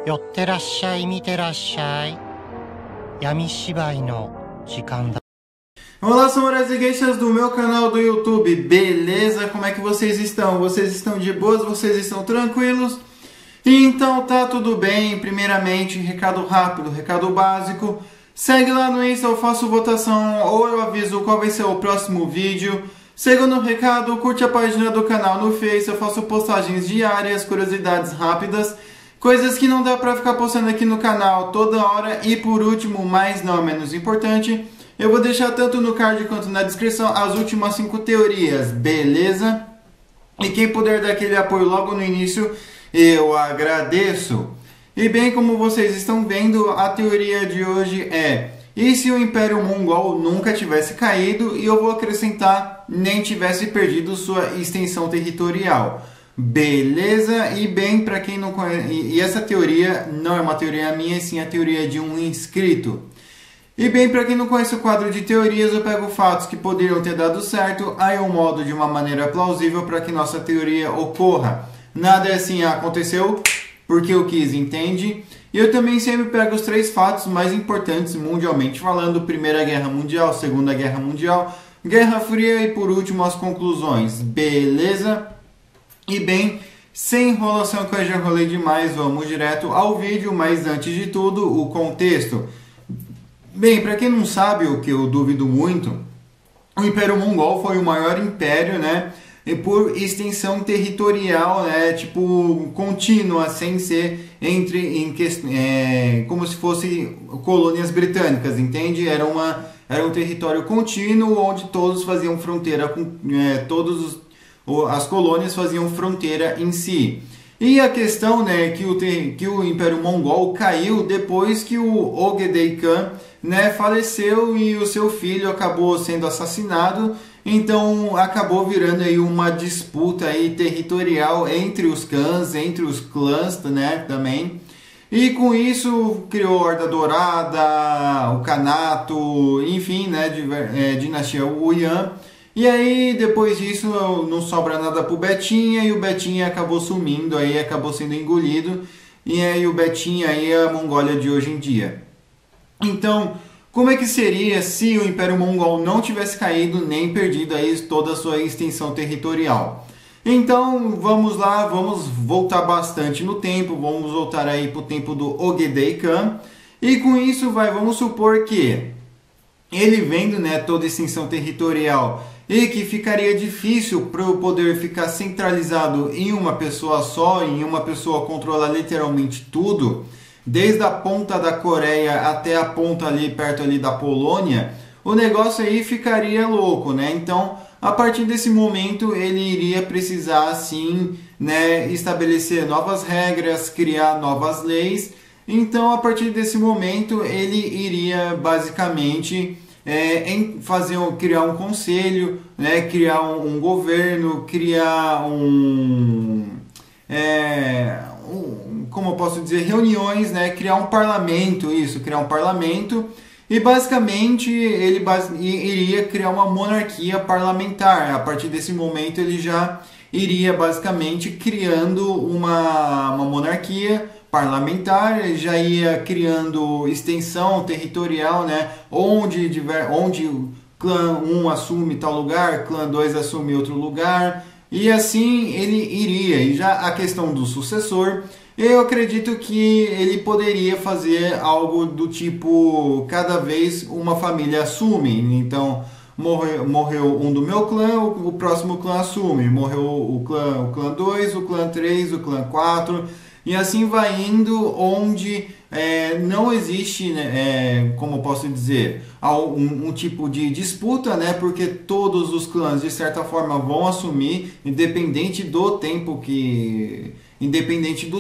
寄ってらっしゃい、見てらっしゃい。闇芝居の時間だ。 Olá, senhoras e geishas do meu canal do YouTube, beleza? Como é que vocês estão? Vocês estão de boas? Vocês estão tranquilos? Então tá tudo bem. Primeiramente, recado rápido, recado básico. Segue lá no Insta, eu faço votação ou eu aviso qual vai ser o próximo vídeo. Segundo recado, curte a página do canal no Face, eu faço postagens diárias, curiosidades rápidas, coisas que não dá pra ficar postando aqui no canal toda hora. E por último, mas não menos importante, eu vou deixar tanto no card quanto na descrição as últimas 5 teorias, beleza? E quem puder dar aquele apoio logo no início, eu agradeço. E bem, como vocês estão vendo, a teoria de hoje é: e se o Império Mongol nunca tivesse caído, e eu vou acrescentar, nem tivesse perdido sua extensão territorial. Beleza? E bem, para quem não conhece, e essa teoria não é uma teoria minha, sim a teoria de um inscrito. E bem, para quem não conhece o quadro de teorias, eu pego fatos que poderiam ter dado certo, aí eu moldo de uma maneira plausível para que nossa teoria ocorra. Nada é assim, aconteceu porque eu quis, entende? E eu também sempre pego os 3 fatos mais importantes mundialmente falando: Primeira Guerra Mundial, Segunda Guerra Mundial, Guerra Fria e por último as conclusões, beleza? E bem, sem enrolação que eu já enrolei demais, vamos direto ao vídeo, mas antes de tudo, o contexto. Bem, para quem não sabe, o que eu duvido muito, o Império Mongol foi o maior império, né? E por extensão territorial, né? Tipo, contínua, sem ser como se fosse colônias britânicas, entende? Era um território contínuo onde todos faziam fronteira com as colônias faziam fronteira em si. E a questão, né, que o Império Mongol caiu depois que o Ögedei Khan, né, faleceu e o seu filho acabou sendo assassinado. Então acabou virando aí uma disputa aí territorial entre os clãs, né, também. E com isso criou a Horda Dourada, o Kanato, enfim, né, dinastia Yuan. E aí, depois disso, não sobra nada pro Betinha, e o Betinha acabou sumindo, aí acabou sendo engolido, e aí o Betinha aí é a Mongólia de hoje em dia. Então, como é que seria se o Império Mongol não tivesse caído nem perdido aí toda a sua extensão territorial? Então, vamos lá, vamos voltar bastante no tempo, vamos voltar aí pro tempo do Ögedei Khan, e com isso vamos supor que ele vendo, né, toda a extensão territorial e que ficaria difícil para o poder ficar centralizado em uma pessoa só, em uma pessoa controlar literalmente tudo, desde a ponta da Coreia até a ponta ali perto ali da Polônia, o negócio aí ficaria louco, né? Então, a partir desse momento, ele iria precisar, sim, né, estabelecer novas regras, criar novas leis. Então, a partir desse momento, ele iria basicamente criar um conselho, né, criar um governo, criar como eu posso dizer, reuniões, né, criar um parlamento, e basicamente ele iria criar uma monarquia parlamentar. A partir desse momento ele já iria basicamente criando uma monarquia parlamentar, já ia criando extensão territorial, né? Onde o clã 1 assume tal lugar, clã 2 assume outro lugar, e assim ele iria. E já a questão do sucessor, eu acredito que ele poderia fazer algo do tipo: cada vez uma família assume. Então, morreu um do meu clã, o próximo clã assume. Morreu o clã 2, o clã 3, o clã 4... E assim vai indo, onde não existe, né, como eu posso dizer, um tipo de disputa, né, porque todos os clãs de certa forma vão assumir, independente do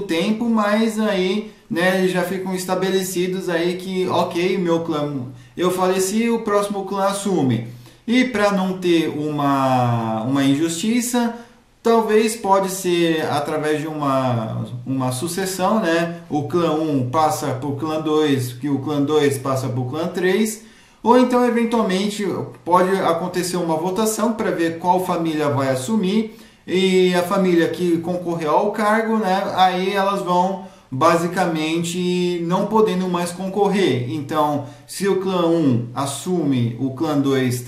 tempo, mas aí, né, já ficam estabelecidos aí que, ok, meu clã, eu faleci, o próximo clã assume. E para não ter uma injustiça, talvez pode ser através de uma sucessão, né? O clã 1 passa para o clã 2, que o clã 2 passa para o clã 3, ou então eventualmente pode acontecer uma votação para ver qual família vai assumir, e a família que concorreu ao cargo, né? Aí elas vão basicamente não podendo mais concorrer. Então, se o clã 1 assume, o clã 2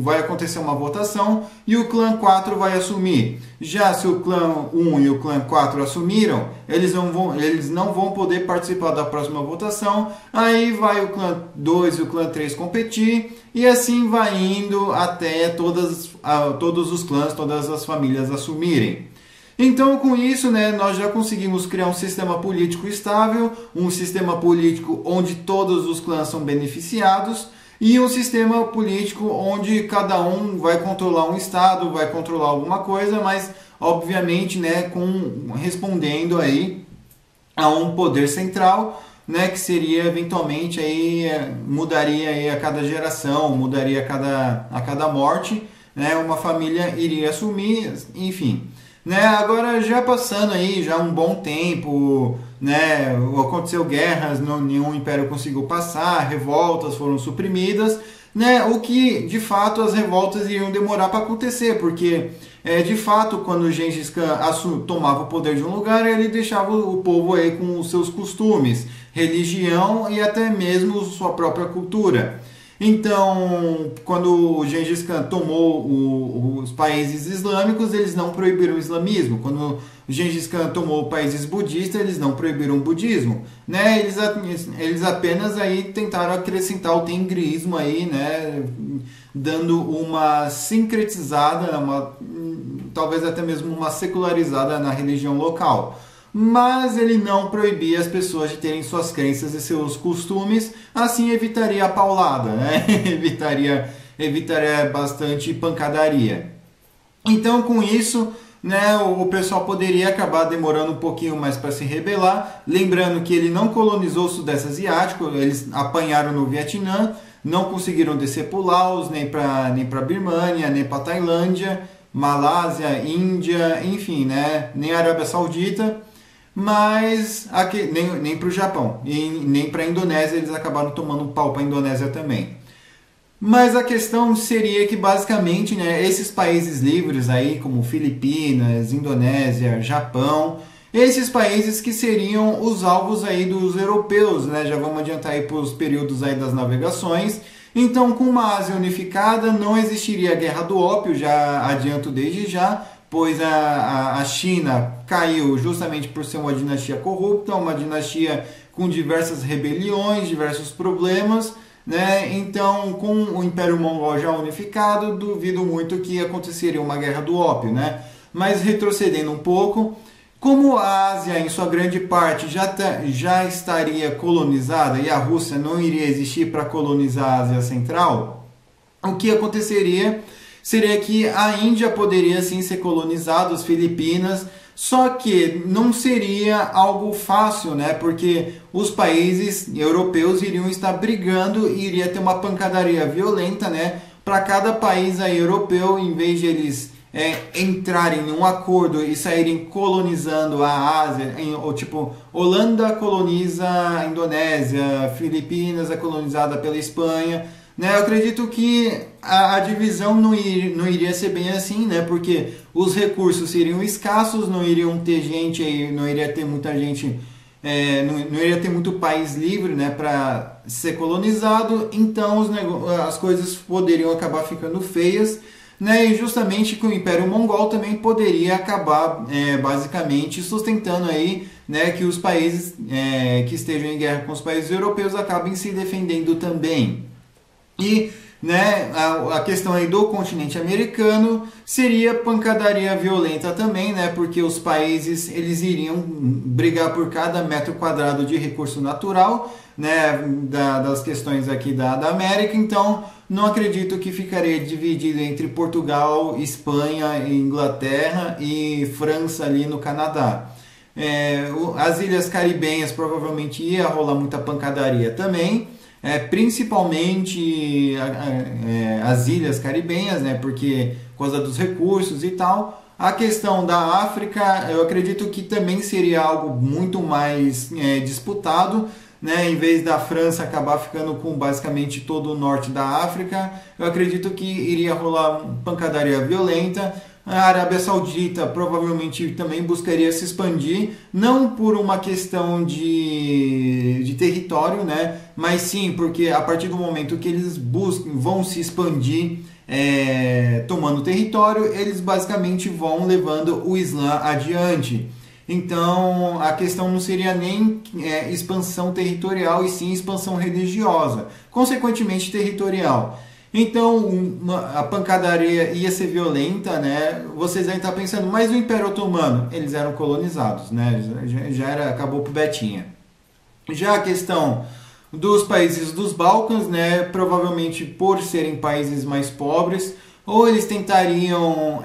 vai acontecer uma votação e o clã 4 vai assumir. Já se o clã 1 e o clã 4 assumiram, eles não vão poder participar da próxima votação. Aí vai o clã 2 e o clã 3 competir e assim vai indo até todos os clãs, todas as famílias assumirem. Então, com isso, né, nós já conseguimos criar um sistema político estável, um sistema político onde todos os clãs são beneficiados e um sistema político onde cada um vai controlar um estado, vai controlar alguma coisa, mas obviamente, né, respondendo aí a um poder central, né, que seria eventualmente aí mudaria aí a cada geração, mudaria a cada morte, né, uma família iria assumir, enfim. Né, agora já passando aí já um bom tempo, né, aconteceu guerras, nenhum império conseguiu passar, revoltas foram suprimidas, né, o que de fato as revoltas iriam demorar para acontecer, porque de fato quando Gengis Khan tomava o poder de um lugar, ele deixava o povo aí com os seus costumes, religião e até mesmo sua própria cultura. Então, quando o Gengis Khan tomou os países islâmicos, eles não proibiram o islamismo. Quando o Gengis Khan tomou países budistas, eles não proibiram o budismo. Né? Eles apenas aí tentaram acrescentar o tengrismo aí, né? Dando uma sincretizada, talvez até mesmo uma secularizada na religião local. Mas ele não proibia as pessoas de terem suas crenças e seus costumes, assim evitaria a paulada, né? evitaria bastante pancadaria. Então, com isso, né, o pessoal poderia acabar demorando um pouquinho mais para se rebelar, lembrando que ele não colonizou o Sudeste Asiático, eles apanharam no Vietnã, não conseguiram descer para o Laos, nem para Birmânia, nem para Tailândia, Malásia, Índia, enfim, né, nem Arábia Saudita. Mas nem para o Japão e nem para a Indonésia, eles acabaram tomando um pau para a Indonésia também. Mas a questão seria que basicamente, né, esses países livres aí, como Filipinas, Indonésia, Japão, esses países que seriam os alvos aí dos europeus, né, já vamos adiantar aí para os períodos aí das navegações. Então, com uma Ásia unificada, não existiria a Guerra do Ópio, já adianto desde já, pois a China caiu justamente por ser uma dinastia corrupta, uma dinastia com diversas rebeliões, diversos problemas, né? Então, com o Império Mongol já unificado, duvido muito que aconteceria uma Guerra do Ópio, né? Mas retrocedendo um pouco, como a Ásia, em sua grande parte, já estaria colonizada e a Rússia não iria existir para colonizar a Ásia Central, o que aconteceria seria que a Índia poderia sim ser colonizada, as Filipinas, só que não seria algo fácil, né? Porque os países europeus iriam estar brigando e iria ter uma pancadaria violenta, né? Para cada país aí europeu, em vez de eles entrarem em um acordo e saírem colonizando a Ásia, ou tipo, Holanda coloniza a Indonésia, Filipinas é colonizada pela Espanha, né? Eu acredito que a divisão não iria ser bem assim, né? Porque os recursos seriam escassos, não iriam ter gente aí, não iria ter muita gente, não iria ter muito país livre, né, para ser colonizado, então as coisas poderiam acabar ficando feias, né? E justamente que o Império Mongol também poderia acabar basicamente sustentando aí, né, que os países que estejam em guerra com os países europeus acabem se defendendo também. E, né, a questão aí do continente americano seria pancadaria violenta também, né, porque os países eles iriam brigar por cada metro quadrado de recurso natural, né, das questões aqui da América. Então não acredito que ficaria dividido entre Portugal, Espanha, Inglaterra e França ali no Canadá. As ilhas caribenhas provavelmente ia rolar muita pancadaria também. Principalmente as ilhas caribenhas, né, porque por causa dos recursos e tal. A questão da África, eu acredito que também seria algo muito mais disputado, né, em vez da França acabar ficando com basicamente todo o norte da África, eu acredito que iria rolar pancadaria violenta. A Arábia Saudita provavelmente também buscaria se expandir, não por uma questão de território, né? Mas sim porque a partir do momento que eles vão se expandir tomando território, eles basicamente vão levando o Islã adiante. Então a questão não seria nem expansão territorial, e sim expansão religiosa, consequentemente territorial. Então a pancadaria ia ser violenta, né? Vocês devem estar pensando, mas o Império Otomano, eles eram colonizados, né? Acabou pro Betinha. Já a questão dos países dos Balcãs, né? Provavelmente por serem países mais pobres, ou eles tentariam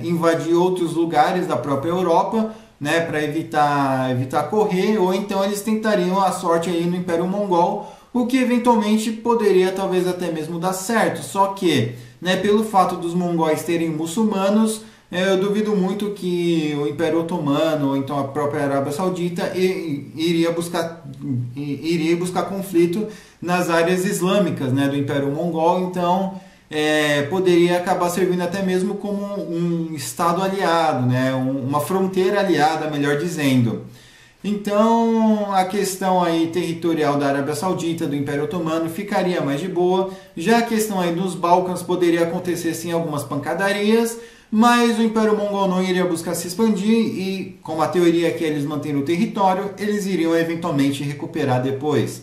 invadir outros lugares da própria Europa, né? Para evitar correr, ou então eles tentariam a sorte aí no Império Mongol, o que eventualmente poderia talvez até mesmo dar certo. Só que, né, pelo fato dos mongóis terem muçulmanos, eu duvido muito que o Império Otomano ou então a própria Arábia Saudita iria buscar conflito nas áreas islâmicas, né, do Império Mongol. Então poderia acabar servindo até mesmo como um estado aliado, né, uma fronteira aliada, melhor dizendo. Então a questão aí territorial da Arábia Saudita, do Império Otomano, ficaria mais de boa. Já a questão aí dos Balcãs poderia acontecer sim algumas pancadarias, mas o Império Mongol não iria buscar se expandir e, como a teoria é que eles mantêm o território, eles iriam eventualmente recuperar depois.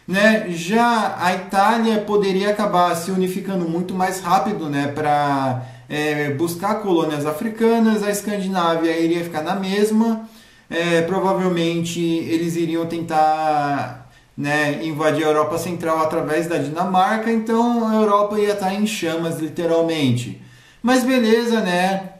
Né? Já a Itália poderia acabar se unificando muito mais rápido, né, para buscar colônias africanas. A Escandinávia iria ficar na mesma. Provavelmente eles iriam tentar, né, invadir a Europa Central através da Dinamarca, então a Europa ia estar em chamas, literalmente. Mas beleza, né?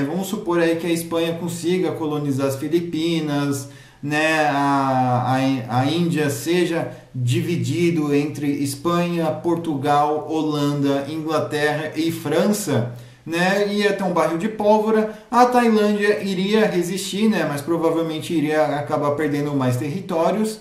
Vamos supor aí que a Espanha consiga colonizar as Filipinas, né? A Índia seja dividido entre Espanha, Portugal, Holanda, Inglaterra e França. Né, ia ter um barril de pólvora. A Tailândia iria resistir, né, mas provavelmente iria acabar perdendo mais territórios.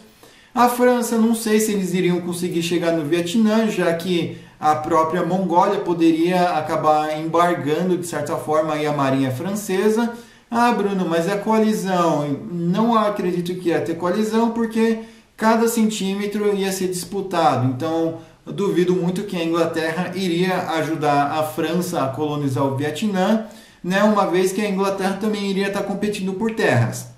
A França, não sei se eles iriam conseguir chegar no Vietnã, já que a própria Mongólia poderia acabar embargando de certa forma aí a marinha francesa. Ah, Bruno, mas é coalizão. Não acredito que ia ter coalizão, porque cada centímetro ia ser disputado. Então duvido muito que a Inglaterra iria ajudar a França a colonizar o Vietnã, né, uma vez que a Inglaterra também iria estar competindo por terras.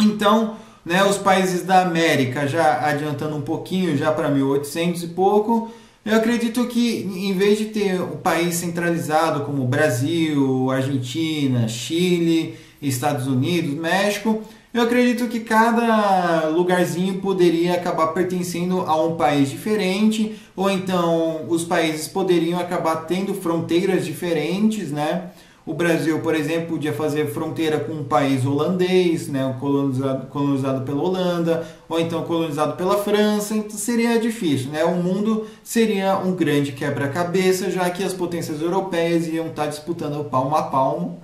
Então, né, os países da América, já adiantando um pouquinho, já para 1800 e pouco, eu acredito que em vez de ter o país centralizado como Brasil, Argentina, Chile, Estados Unidos, México, eu acredito que cada lugarzinho poderia acabar pertencendo a um país diferente, ou então os países poderiam acabar tendo fronteiras diferentes, né? O Brasil, por exemplo, podia fazer fronteira com um país holandês, né? colonizado pela Holanda, ou então colonizado pela França. Então seria difícil, né? O mundo seria um grande quebra-cabeça, já que as potências europeias iam estar disputando palmo a palmo.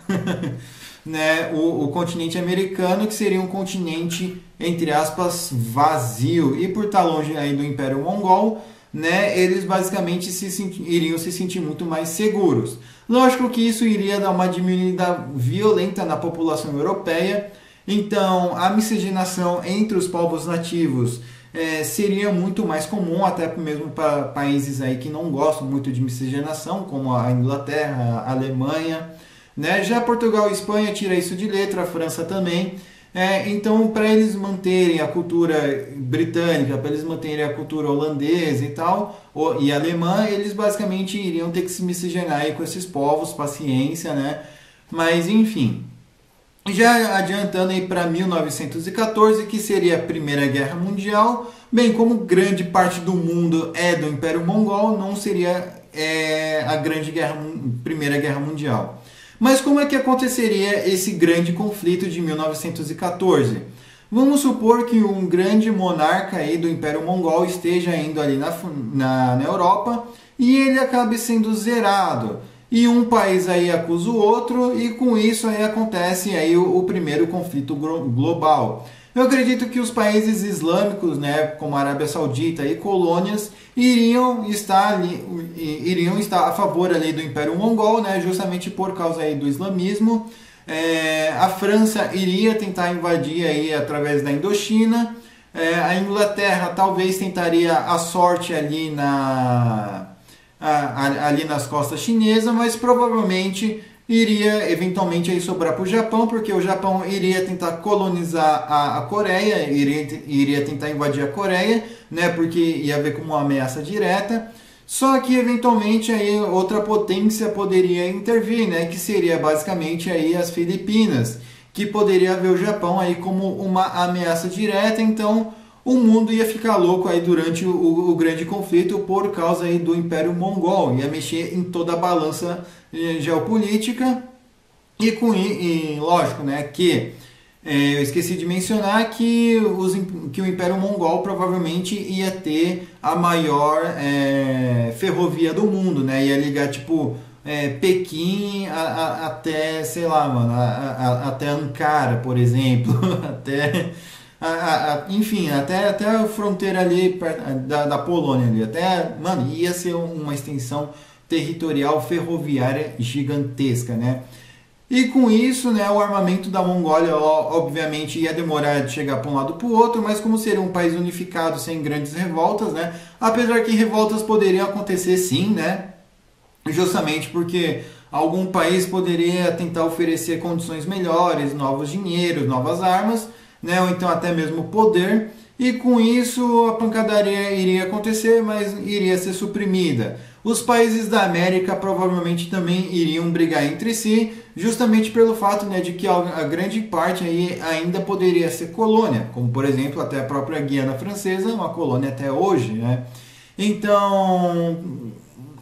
Né, o continente americano, que seria um continente, entre aspas, vazio, e por estar longe aí do Império Mongol, né, eles basicamente iriam se sentir muito mais seguros. Lógico que isso iria dar uma diminuída violenta na população europeia, então a miscigenação entre os povos nativos seria muito mais comum, até mesmo para países aí que não gostam muito de miscigenação, como a Inglaterra, a Alemanha. Né? Já Portugal e Espanha tira isso de letra, a França também. Então, para eles manterem a cultura britânica, para eles manterem a cultura holandesa e tal, e alemã, eles basicamente iriam ter que se miscigenar aí com esses povos, paciência, né? Mas, enfim. Já adiantando aí para 1914, que seria a Primeira Guerra Mundial, bem, como grande parte do mundo é do Império Mongol, não seria a Primeira Guerra Mundial. Mas como é que aconteceria esse grande conflito de 1914? Vamos supor que um grande monarca aí do Império Mongol esteja indo ali na Europa e ele acabe sendo zerado. E um país aí acusa o outro e com isso aí acontece aí o primeiro conflito global. Eu acredito que os países islâmicos, né, como a Arábia Saudita e colônias, iriam estar a favor ali do Império Mongol, né, justamente por causa aí do islamismo. A França iria tentar invadir aí através da Indochina. A Inglaterra talvez tentaria a sorte ali ali nas costas chinesas, mas provavelmente iria eventualmente aí sobrar para o Japão, porque o Japão iria tentar colonizar a Coreia, iria tentar invadir a Coreia, né, porque ia ver como uma ameaça direta. Só que eventualmente aí outra potência poderia intervir, né, que seria basicamente aí as Filipinas, que poderia ver o Japão aí como uma ameaça direta. Então o mundo ia ficar louco aí durante o grande conflito por causa aí do Império Mongol, ia mexer em toda a balança geopolítica. E lógico, né, que eu esqueci de mencionar que o Império Mongol provavelmente ia ter a maior ferrovia do mundo, né, ia ligar tipo Pequim até, sei lá, mano, até Ankara, por exemplo, enfim, até a fronteira ali da Polônia ali, mano, ia ser uma extensão territorial ferroviária gigantesca, né? E com isso, né, o armamento da Mongólia, obviamente, ia demorar de chegar para um lado para o outro, mas como seria um país unificado sem grandes revoltas, né? Apesar que revoltas poderiam acontecer sim, né? Justamente porque algum país poderia tentar oferecer condições melhores, novos dinheiros, novas armas, né, ou então até mesmo poder, e com isso a pancadaria iria acontecer, mas iria ser suprimida. Os países da América provavelmente também iriam brigar entre si, justamente pelo fato, né, de que a grande parte aí ainda poderia ser colônia, como por exemplo até a própria Guiana Francesa, uma colônia até hoje, né? Então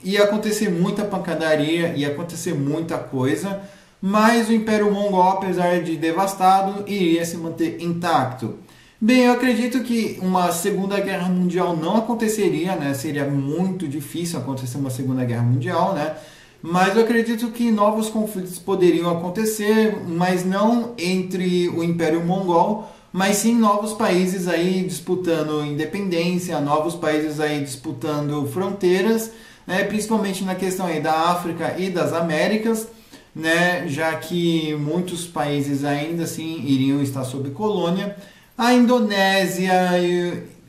ia acontecer muita pancadaria, ia acontecer muita coisa, mas o Império Mongol, apesar de devastado, iria se manter intacto. Bem, eu acredito que uma Segunda Guerra Mundial não aconteceria, né? Seria muito difícil acontecer uma Segunda Guerra Mundial, né? Mas eu acredito que novos conflitos poderiam acontecer, mas não entre o Império Mongol, mas sim novos países aí disputando independência, novos países aí disputando fronteiras, né? Principalmente na questão aí da África e das Américas, né, já que muitos países ainda assim iriam estar sob colônia. A Indonésia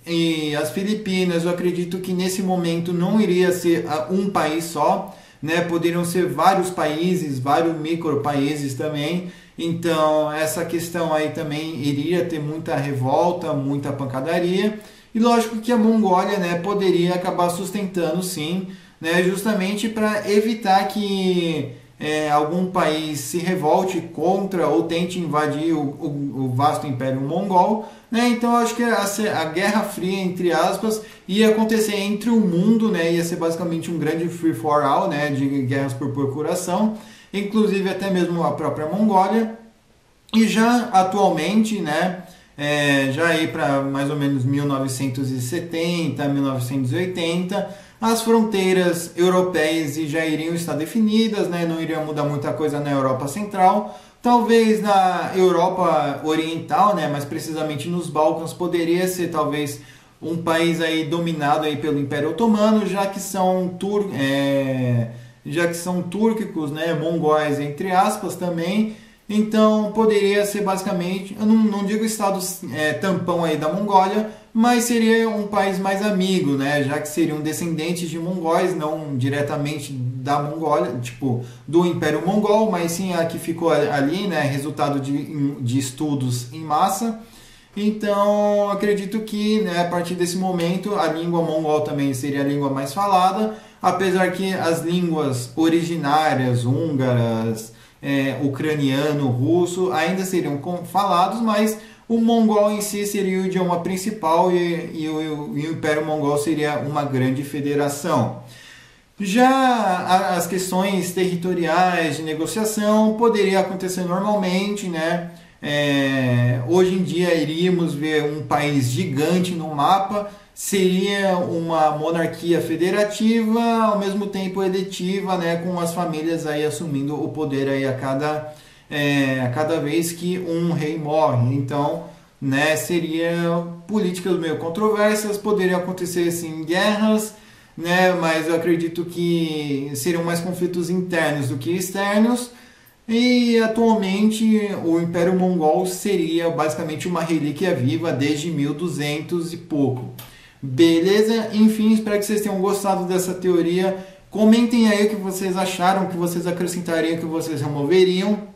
e as Filipinas, eu acredito que nesse momento não iria ser um país só, né, poderiam ser vários países, vários micropaíses também. Então essa questão aí também iria ter muita revolta, muita pancadaria. E lógico que a Mongólia, né, poderia acabar sustentando sim, né, justamente para evitar que algum país se revolte contra ou tente invadir o vasto Império Mongol, né? Então acho que a Guerra Fria, entre aspas, ia acontecer entre o mundo, né? Ia ser basicamente um grande free for all, né, de guerras por procuração, inclusive até mesmo a própria Mongólia. E já atualmente, né, já aí para mais ou menos 1970, 1980, as fronteiras europeias já iriam estar definidas, né? Não iria mudar muita coisa na Europa Central. Talvez na Europa Oriental, né? Mais precisamente nos Balcãs, poderia ser talvez um país aí dominado aí pelo Império Otomano, já que são túrquicos, né? Mongóis, entre aspas, também. Então poderia ser basicamente, eu não digo estado tampão aí da Mongólia, mas seria um país mais amigo, né? Já que seriam descendentes de mongóis, não diretamente da Mongólia, tipo do Império Mongol, mas sim a que ficou ali, né? Resultado de estudos em massa. Então acredito que, né, a partir desse momento a língua mongol também seria a língua mais falada, apesar que as línguas originárias, húngaras, ucraniano, russo, ainda seriam falados, mas o mongol em si seria o idioma principal e o Império Mongol seria uma grande federação. Já as questões territoriais de negociação poderia acontecer normalmente, né? Hoje em dia iríamos ver um país gigante no mapa, seria uma monarquia federativa, ao mesmo tempo eletiva, né, com as famílias aí assumindo o poder aí a cada vez que um rei morre. Então né, seria políticas meio controversas, poderiam acontecer assim guerras, né, mas eu acredito que seriam mais conflitos internos do que externos. E atualmente o Império Mongol seria basicamente uma relíquia viva desde 1200 e pouco. Beleza? Enfim, espero que vocês tenham gostado dessa teoria. Comentem aí o que vocês acharam, o que vocês acrescentariam, o que vocês removeriam.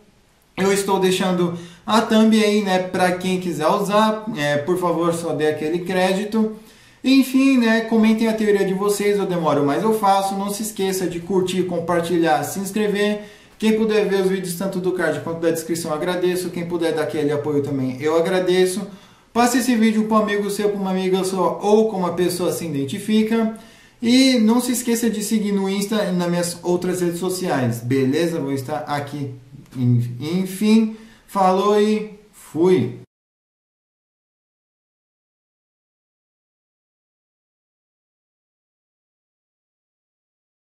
Eu estou deixando a thumb aí, né, para quem quiser usar. Por favor, só dê aquele crédito. Enfim, né, comentem a teoria de vocês, eu demoro, mas eu faço. Não se esqueça de curtir, compartilhar, se inscrever. Quem puder ver os vídeos tanto do card quanto da descrição, eu agradeço. Quem puder dar aquele apoio também, eu agradeço. Passe esse vídeo para um amigo seu, para uma amiga sua ou com uma pessoa se identifica. E não se esqueça de seguir no Insta e nas minhas outras redes sociais, beleza? Vou estar aqui. Enfim, falou e fui!